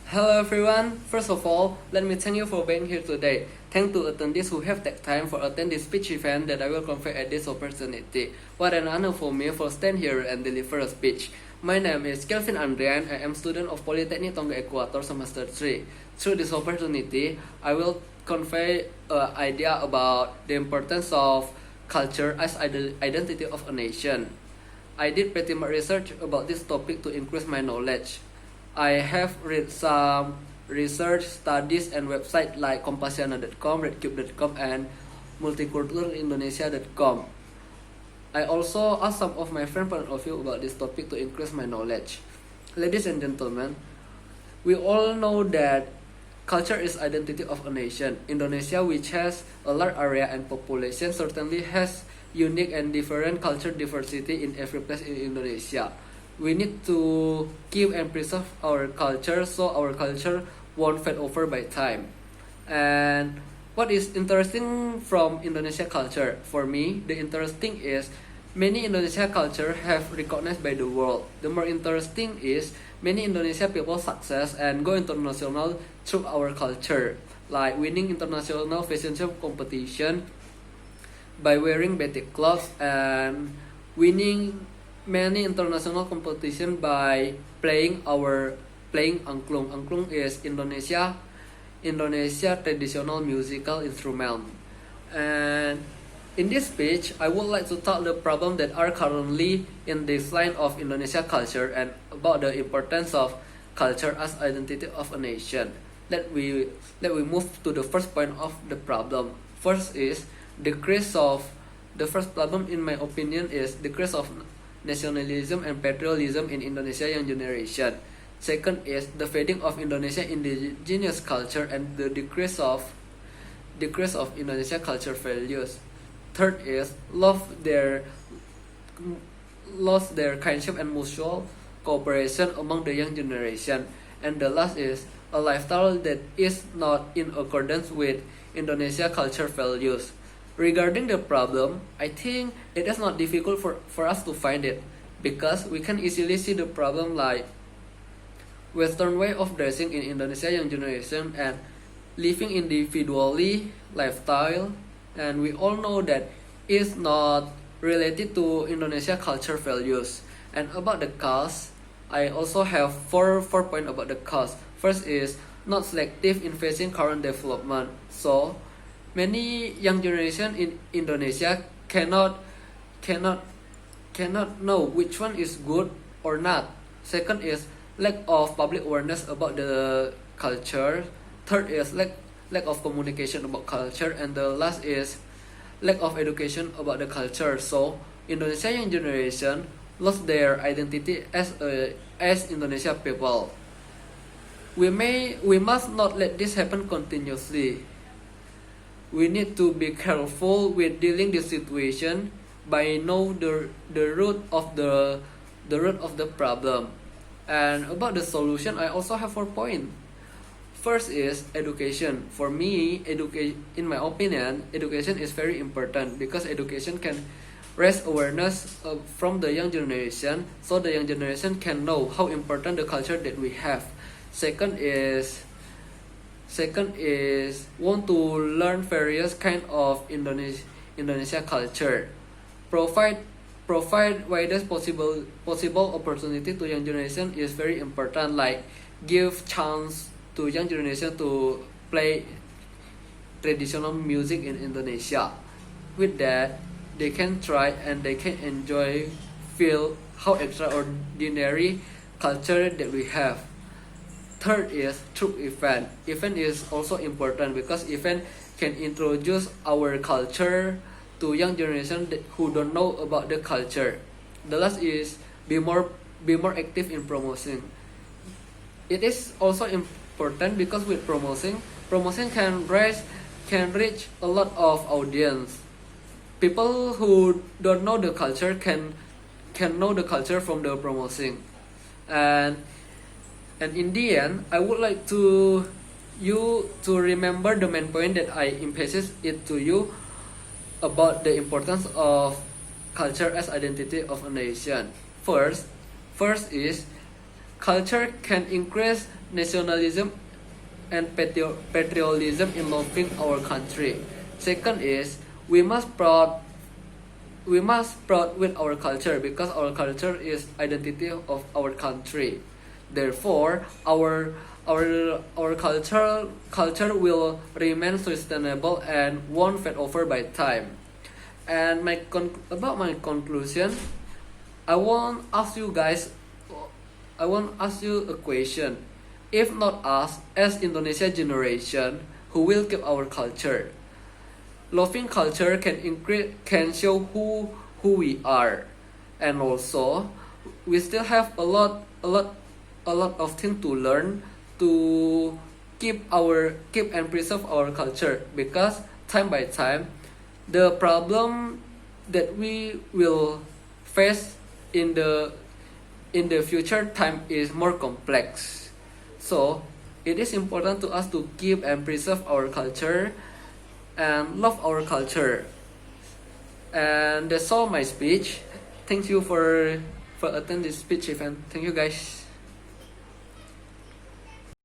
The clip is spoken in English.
Hello everyone. First of all, let me thank you for being here today. Thank to attendees who have taken time for attend this speech event that I will convey at this opportunity. What an honor for me for stand here and deliver a speech. My name is Kelvin Andrian. I am student of Polytechnic Tonga Equator Semester 3. Through this opportunity, I will convey an idea about the importance of culture as identity of a nation. I did pretty much research about this topic to increase my knowledge. I have read some research studies and websites like Compasiana.com, redcube.com, and multiculturalindonesia.com. I also asked some of my friends point of view about this topic to increase my knowledge. Ladies and gentlemen, we all know that culture is identity of a nation. Indonesia, which has a large area and population, certainly has unique and different culture diversity in every place in Indonesia. We need to keep and preserve our culture so our culture won't fade over by time. And what is interesting from Indonesia culture? For me, the interesting is many Indonesia culture have recognized by the world. The more interesting is many Indonesia people success and go international through our culture, like winning international fashion show competition by wearing batik clothes and winning many international competition by playing angklung. Angklung is Indonesia traditional musical instrument. And in this speech, I would like to talk the problem that are currently in this line of Indonesia culture and about the importance of culture as identity of a nation. Let we move to the first point of the problem. First is the first problem in my opinion is decrease of nationalism and patriotism in Indonesia young generation. Second is the fading of Indonesia indigenous culture and the decrease of Indonesia culture values. Third is lost their kinship and mutual cooperation among the young generation. And the last is a lifestyle that is not in accordance with Indonesia culture values. Regarding the problem, I think it is not difficult for us to find it because we can easily see the problem like Western way of dressing in Indonesia young generation and living individually lifestyle, and we all know that is not related to Indonesia culture values. And about the cause, I also have four points about the cause. First is not selective in facing current development. So many young generation in Indonesia cannot know which one is good or not. Second is lack of public awareness about the culture. Third is lack of communication about culture, and the last is lack of education about the culture. So Indonesia young generation lost their identity as Indonesia people. We must not let this happen continuously. We need to be careful with dealing this situation by know the root of the problem. And about the solution, I also have 4 points. First is education. For me, in my opinion, education is very important because education can raise awareness from the young generation, so the young generation can know how important the culture that we have. Second is want to learn various kind of Indonesia culture. Provide widest possible opportunity to young generation is very important. Like give chance to young generation to play traditional music in Indonesia. With that, they can try and they can feel how extraordinary culture that we have. Third is through event. Event is also important because event can introduce our culture to young generation who don't know about the culture. The last is be more active in promoting. It is also important because with promotion can reach a lot of audience. People who don't know the culture can know the culture from the promoting. And in the end, I would like you to remember the main point that I emphasize it to you about the importance of culture as identity of a nation. First is Culture can increase nationalism and patriotism in loving our country. Second is we must proud with our culture because our culture is identity of our country. Therefore, our culture will remain sustainable and won't fade over by time. And about my conclusion, I want ask you guys I want ask you a question. If not us as Indonesia generation who will keep our culture? Loving culture can show who we are, and also we still have a lot of things to learn to keep and preserve our culture, because time by time the problem that we will face in the future time is more complex. So it is important to us to keep and preserve our culture and love our culture. And that's all my speech. Thank you for attending this speech event. Thank you guys.